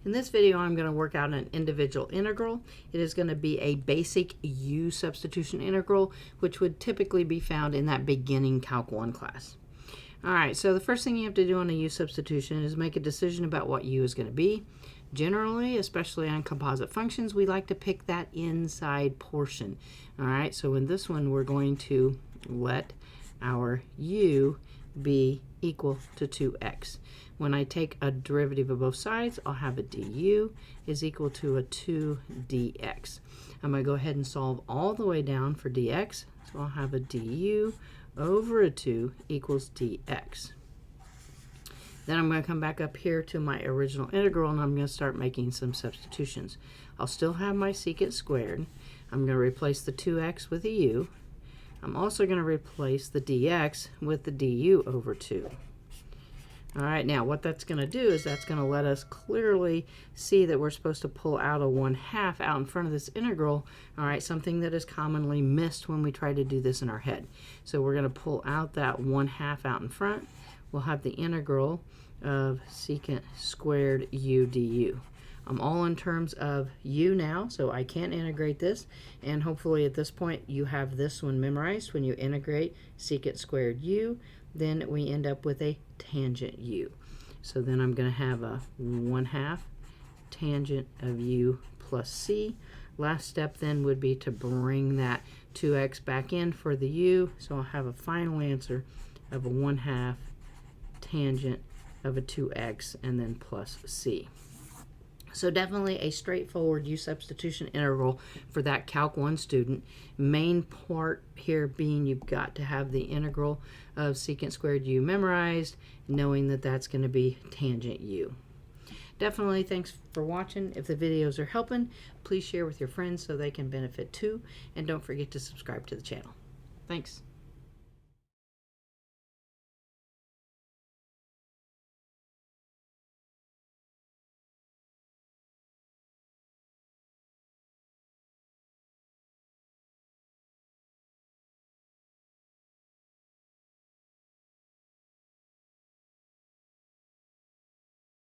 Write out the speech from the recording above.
In this video, I'm going to work out an individual integral. It is going to be a basic U-substitution integral, which would typically be found in that beginning Calc 1 class. All right, so the first thing you have to do on a U-substitution is make a decision about what U is going to be. Generally, especially on composite functions, we like to pick that inside portion. All right, so in this one, we're going to let our U be equal to 2x. When I take a derivative of both sides, I'll have a du is equal to a 2dx. I'm going to go ahead and solve all the way down for dx. So I'll have a du over a 2 equals dx. Then I'm going to come back up here to my original integral, and I'm going to start making some substitutions. I'll still have my secant squared. I'm going to replace the 2x with a u. I'm also going to replace the dx with the du over 2. All right, now what that's going to do is that's going to let us clearly see that we're supposed to pull out a 1/2 out in front of this integral. All right, something that is commonly missed when we try to do this in our head. So we're going to pull out that 1/2 out in front. We'll have the integral of secant squared u du. I'm all in terms of u now, so I can't integrate this. And hopefully at this point you have this one memorized. When you integrate secant squared u, then we end up with a tangent u. So then I'm going to have a 1/2 tangent of u plus c. Last step then would be to bring that 2x back in for the u. So I'll have a final answer of a 1/2 tangent of a 2x and then plus c. So definitely a straightforward U-substitution integral for that Calc 1 student. Main part here being you've got to have the integral of secant squared u memorized, knowing that that's going to be tangent u. Definitely thanks for watching. If the videos are helping, please share with your friends so they can benefit too. And don't forget to subscribe to the channel. Thanks.